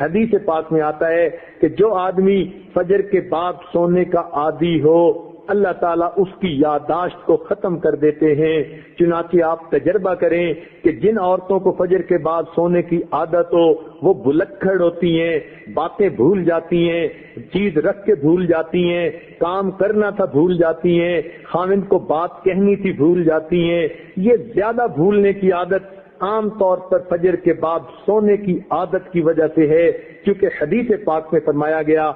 حدیث پاک میں آتا ہے کہ جو آدمی فجر کے بعد سونے کا عادی ہو اللہ تعالیٰ اس کی یادداشت کو ختم کر دیتے ہیں۔ چنانچہ آپ تجربہ کریں کہ جن عورتوں کو فجر کے بعد سونے کی عادت ہو وہ بلکھڑ ہوتی ہیں، باتیں بھول جاتی ہیں، چیز رکھ کے بھول جاتی ہیں، کام کرنا تھا بھول جاتی ہیں، خاوند کو بات کہنی تھی بھول جاتی ہیں۔ یہ زیادہ بھولنے کی عادت عام طور پر فجر کے بعد سونے کی عادت کی وجہ سے ہے، کیونکہ حدیث پاک میں فرمایا گیا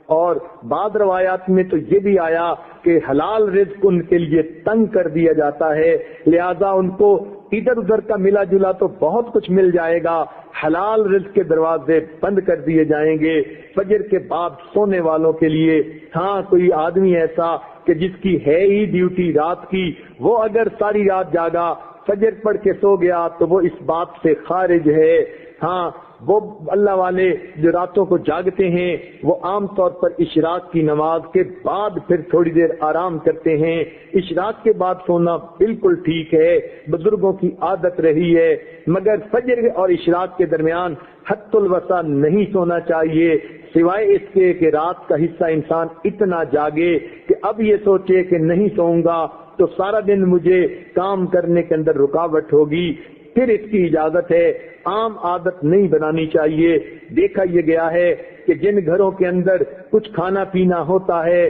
اور بعض روایات میں تو یہ بھی آیا کہ حلال رزق ان کے لیے تنگ کر دیا جاتا ہے، لہذا ان کو ادھر ادھر کا ملا جلا تو بہت کچھ مل جائے گا، حلال رزق کے دروازے بند کر دیے جائیں گے فجر کے بعد سونے والوں کے لیے۔ ہاں کوئی آدمی ایسا کہ جس کی ہے ہی ڈیوٹی رات کی، وہ اگر ساری رات جاگا فجر پڑھ کے سو گیا تو وہ اس بات سے خارج ہے۔ ہاں وہ اللہ والے جو راتوں کو جاگتے ہیں وہ عام طور پر اشراق کی نماز کے بعد پھر تھوڑی دیر آرام کرتے ہیں۔ اشراق کے بعد سونا بالکل ٹھیک ہے، بزرگوں کی عادت رہی ہے، مگر فجر اور اشراق کے درمیان حد الوسع نہیں سونا چاہیے، سوائے اس کے کہ رات کا حصہ انسان اتنا جاگے کہ اب یہ سوچے کہ نہیں سوؤں گا تو سارا دن مجھے کام کرنے کے اندر رکاوٹ ہوگی، پھر اس کی اجازت ہے۔ عام عادت نہیں بنانی چاہیے۔ دیکھا یہ گیا ہے کہ جن گھروں کے اندر کچھ کھانا پینا ہوتا ہے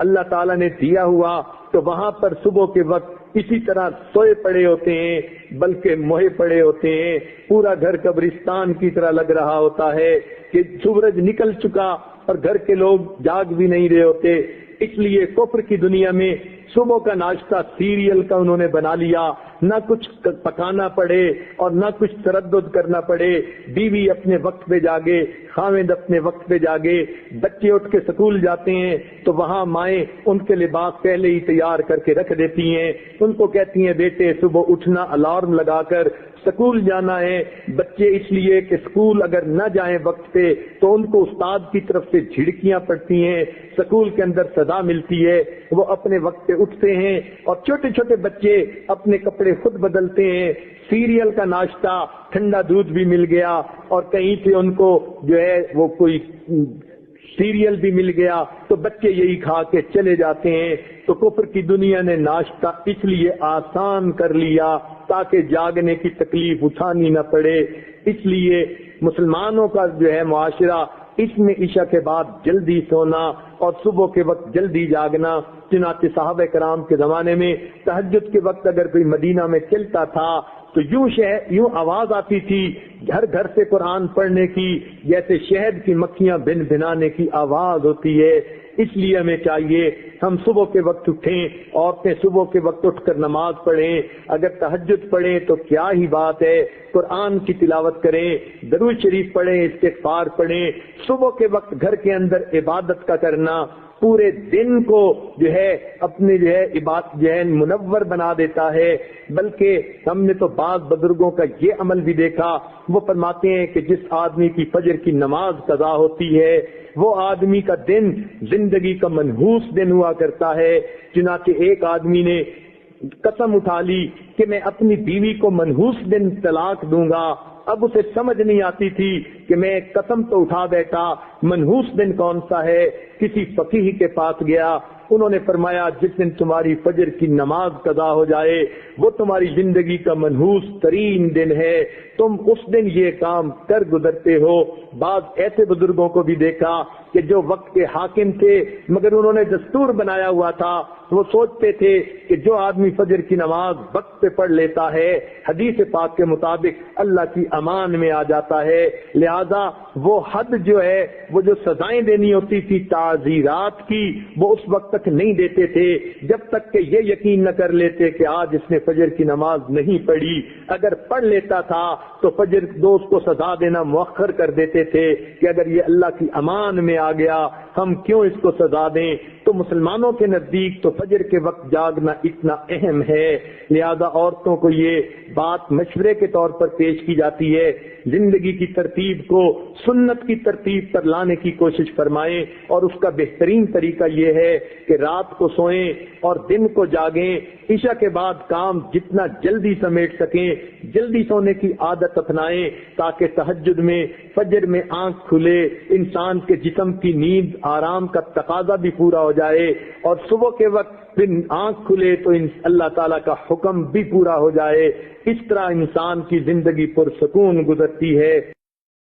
اللہ تعالیٰ نے دیا ہوا تو وہاں پر صبح کے وقت اسی طرح سوئے پڑے ہوتے ہیں بلکہ موہے پڑے ہوتے ہیں، پورا گھر قبرستان کی طرح لگ رہا ہوتا ہے کہ سورج نکل چکا اور گھر کے لوگ جاگ بھی نہیں رہے ہوتے۔ اس لیے کفر کی دنیا میں صبح کا ناشتہ سیریل کا انہوں نے بنا لیا، نہ کچھ پکانا پڑے اور نہ کچھ تردد کرنا پڑے، بیوی اپنے وقت پہ جاگے، خاوند اپنے وقت پہ جاگے، بچے اٹھ کے سکول جاتے ہیں تو وہاں مائیں ان کے لباس پہلے ہی تیار کر کے رکھ دیتی ہیں، ان کو کہتی ہیں بیٹے صبح اٹھنا الارم لگا کر سکول جانا ہے۔ بچے اس لیے کہ سکول اگر نہ جائیں وقت پہ تو ان کو استاد کی طرف سے جھڑکیاں پڑتی ہیں، سکول کے اندر سزا ملتی ہے، وہ اپنے وقت پہ اٹھتے ہیں اور چھوٹے چھوٹے بچے اپنے کپڑے خود بدلتے ہیں، سیریل کا ناشتہ، ٹھنڈا دودھ بھی مل گیا اور کہیں سے ان کو جو ہے وہ کوئی سیریل بھی مل گیا تو بچے یہی کھا کے چلے جاتے ہیں۔ تو کفر کی دنیا نے ناشتہ اس لیے آسان کر لیا تاکہ جاگنے کی تکلیف اٹھانی نہ پڑے۔ اس لیے مسلمانوں کا جو ہے معاشرہ اس میں عشاء کے بعد جلدی سونا اور صبح کے وقت جلدی جاگنا، چنانچہ صحابہ کرام کے زمانے میں تہجد کے وقت اگر کوئی مدینہ میں چلتا تھا تو یوں آواز آتی تھی گھر گھر سے قرآن پڑھنے کی، جیسے شہد کی مکھیاں بن بنانے کی آواز ہوتی ہے۔ اس لیے ہمیں چاہیے ہم صبح کے وقت اٹھیں، عورتیں صبح کے وقت اٹھ کر نماز پڑھیں، اگر تہجد پڑھیں تو کیا ہی بات ہے، قرآن کی تلاوت کریں، درود شریف پڑھیں، استغفار پڑھیں۔ صبح کے وقت گھر کے اندر عبادت کا کرنا پورے دن کو جو ہے اپنے جو ہے عبادت جو ہے منور بنا دیتا ہے۔ بلکہ ہم نے تو بعض بزرگوں کا یہ عمل بھی دیکھا، وہ فرماتے ہیں کہ جس آدمی کی فجر کی نماز قضا ہوتی ہے وہ آدمی کا دن زندگی کا منحوس دن ہوا کرتا ہے۔ چنانچہ ایک آدمی نے قسم اٹھا لی کہ میں اپنی بیوی کو منحوس دن طلاق دوں گا، اب اسے سمجھ نہیں آتی تھی کہ میں قسم تو اٹھا بیٹھا، منحوس دن کون سا ہے؟ کسی فقیہ کے پاس گیا، انہوں نے فرمایا جس دن تمہاری فجر کی نماز قضا ہو جائے وہ تمہاری زندگی کا منحوس ترین دن ہے، تم اس دن یہ کام کر گزرتے ہو۔ بعض ایسے بزرگوں کو بھی دیکھا کہ جو وقت کے حاکم تھے مگر انہوں نے دستور بنایا ہوا تھا، وہ سوچتے تھے کہ جو آدمی فجر کی نماز وقت پہ پڑھ لیتا ہے حدیث پاک کے مطابق اللہ کی امان میں آ جاتا ہے، لہذا وہ حد جو ہے وہ جو سزائیں دینی ہوتی تھی تعزیرات کی وہ اس وقت تک نہیں دیتے تھے جب تک کہ یہ یقین نہ کر لیتے کہ آج اس نے فجر کی نماز نہیں پڑھی۔ اگر پڑھ لیتا تھا تو فجر دوست کو سزا دینا مؤخر کر دیتے تھے کہ اگر یہ اللہ کی امان میں آ گیا ہم کیوں اس کو سزا دیں۔ تو مسلمانوں کے نزدیک تو فجر کے وقت جاگنا اتنا اہم ہے، لہذا عورتوں کو یہ بات مشورے کے طور پر پیش کی جاتی ہے، زندگی کی ترتیب کو سنت کی ترتیب پر لانے کی کوشش فرمائیں، اور اس کا بہترین طریقہ یہ ہے کہ رات کو سوئیں اور دن کو جاگیں، عشاء کے بعد کام جتنا جلدی سمیٹ سکیں جلدی سونے کی عادت اپنائیں تاکہ تہجد میں فجر میں آنکھ کھلے، انسان کے جسم کی نیند آرام کا تقاضا بھی پورا ہو جائے، اور صبح کے وقت پھر آنکھ کھلے تو اللہ تعالیٰ کا حکم بھی پورا ہو جائے، اس طرح انسان کی زندگی پرسکون گزرتی ہے۔